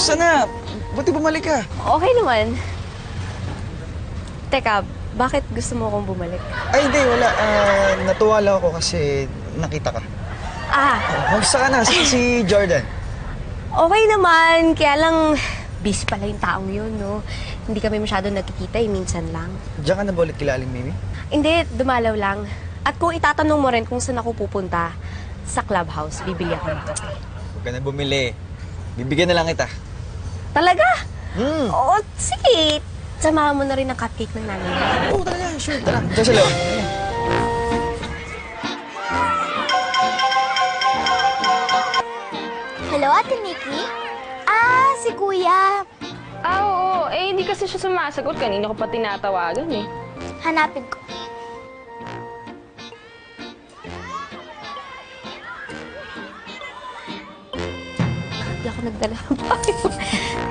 Kamusta na? Buti bumalik ka. Okay naman. Teka, bakit gusto mo akong bumalik? Ay, hindi. Wala. Natuwa lang ako kasi nakita ka. Kamusta ka na? Si Jordan. Okay naman. Kaya lang, busy pala yung taong yun, no? Hindi kami masyado nagkikita minsan lang. Diyan ka na ba ulit kila Aling Mimi? Hindi, dumalaw lang. At kung itatanong mo rin kung saan ako pupunta, sa clubhouse, bibili ako ng kape. Huwag ka na bumili. Bibigyan na lang kita. Talaga? Oo, sige. Samahan mo na rin ang cupcake ng nanay mo. Oo, talaga. Sure, tara. Diyan sa loob. Hello, Ate Nikki? Si Kuya. Oo. Hindi kasi siya sumasagot. Kanina ko pa tinatawagan eh. Hanapin ko. Hindi ako nagdala ng payo.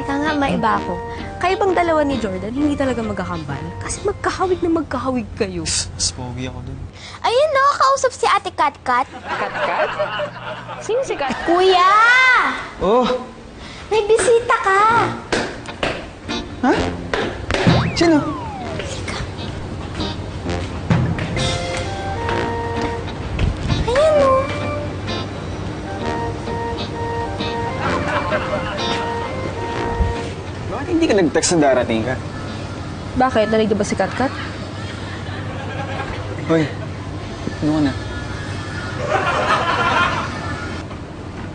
Teka nga, maiba ako. Kayo bang dalawa ni Jordan, hindi talaga magkakambal? Kasi magkahawig kayo. Mas pogi ako dun. Ayun no, kausap si Ate Katkat. Kat-kat? Sino si Kat? Kuya! Oh! May bisita ka. Ha? Sino? Ayan no. Bakit hindi ka nag-text na darating ka? Bakit? Narinig ba si Kat-kat? Hoy, ano ka na?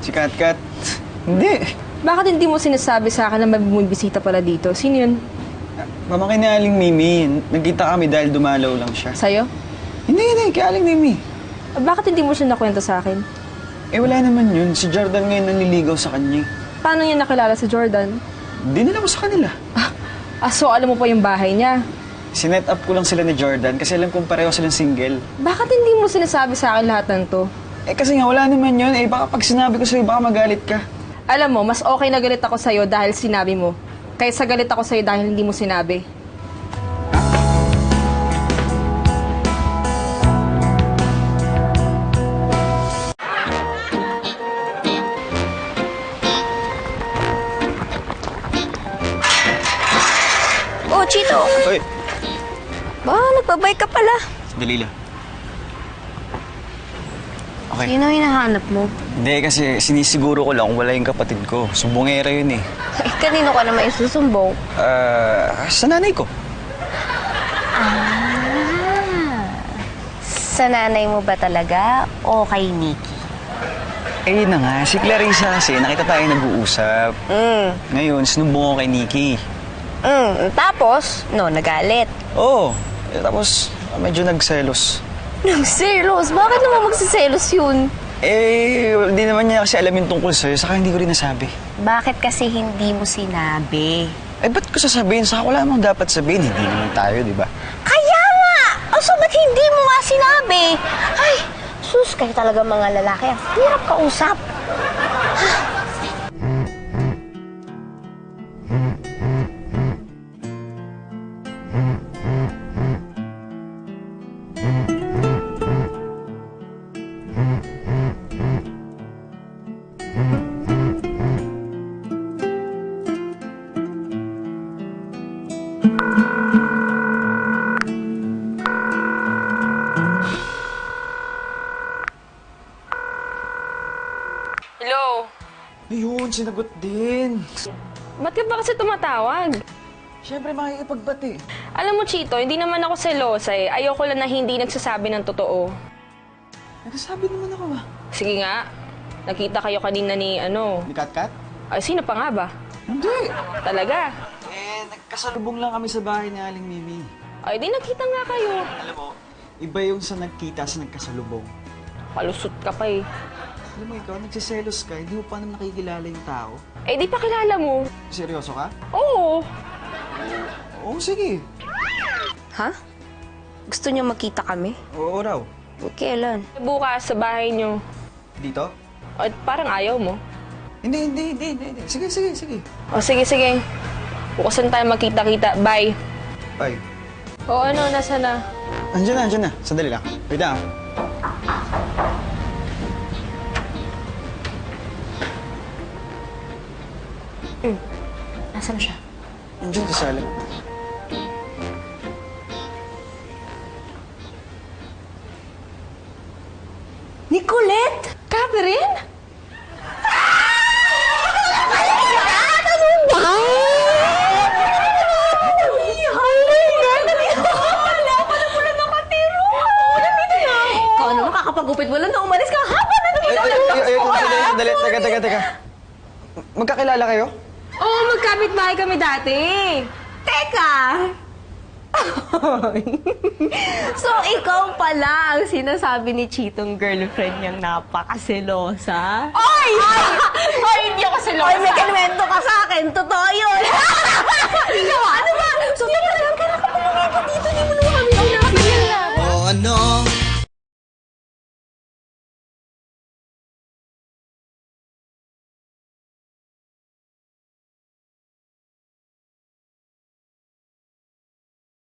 Si Kat-Kat? Hindi. Bakit hindi mo sinasabi sa akin na may bumibisita pala dito? Sino yun? Mamaki na Aling Mimi. Nagkita kami dahil dumalaw lang siya. Sa'yo? Hindi. Kaya Aling Mimi. Bakit hindi mo siya nakwento sa akin? Wala naman yun. Si Jordan ngayon nanliligaw sa kanya. Paano niya nakilala si Jordan? Dinala ko sa kanila. So alam mo pa yung bahay niya? Sinet up ko lang sila ni Jordan kasi alam kong pareho silang single. Bakit hindi mo sinasabi sa akin lahat ng to? Kasi nga wala naman yun. Baka pag sinabi ko sa'yo, baka magalit ka. Alam mo, mas okay na galit ako sa'yo dahil sinabi mo. Kaysa galit ako sa'yo dahil hindi mo sinabi. Oh, Chito. Hoy, Nagbabay ka pala. dali lang. Okay. Sino hinahanap mo? Hindi, kasi sinisiguro ko lang kung wala yung kapatid ko. Sumbongera yun eh. Kanino ka naman isusumbong? Sa nanay ko. Sa nanay mo ba talaga o kay Nikki? Yun na nga. Si Clarissa kasi, nakita tayo nag-uusap. Ngayon, sinumbong ko kay Nikki. Tapos, nagalit. Oo. Tapos, medyo nagselos. Nagselos? Bakit naman magsiselos yun? Hindi naman niya kasi alam yung tungkol sa'yo, saka hindi ko rin nasabi. Bakit kasi hindi mo sinabi? Ba't ko sasabihin? Saka wala namang dapat sabihin. Hindi naman tayo, di ba? Kaya nga! So, ba't hindi mo nga sinabi? Ay, sus, kayo talaga mga lalaki. Ang hirap kausap. Hello? Ayun, sinagot din. Ba't ka ba kasi tumatawag? Siyempre, makikipagbati. Alam mo, Chito, hindi naman ako selosa eh. Ayoko lang na hindi nagsasabi ng totoo. Nagsasabi naman ako ba? Sige nga, nakita kayo kanina ni Ni Kat-Kat? Ay, sino pa nga ba? Hindi. Talaga? Nagkasalubong lang kami sa bahay ni Aling Mimi. Ay, di nakita nga kayo. Alam mo, iba yung sa nagkita sa nagkasalubong. Palusot ka pa eh. Alam mo, ikaw, nagsiselos ka, hindi mo pa naman nakikilala yung tao. Eh, di pa kilala mo. Seryoso ka? Oo. Oo, sige. Ha? Gusto niyo makita kami? Oo raw. Kailan? Bukas sa bahay niyo. Dito? O, parang ayaw mo. Hindi. Sige. O, sige. Bukasan tayo magkita-kita. Bye. Bye. O, nasa na? Andiyan na. Sandali lang. Wait lang. Nasaan siya? Nandiyan sa sala. Nicolette! Catherine? Ikaw naman, kakapagupit mo lang na umalis ka. Haba na naman Sandali. Teka. Magkakilala kayo? Oo, magkapit-bahay kami dati. Teka! So, ikaw pala ang sinasabi ni Chitong girlfriend niyang napakaselosa? Ay! Ay, hindi ako selosa. Ay, may kinuwento ka sa akin. Totoo yun. Ikaw, ano ba? So, teka lang, kailangan ko pumunta dito. Hindi mo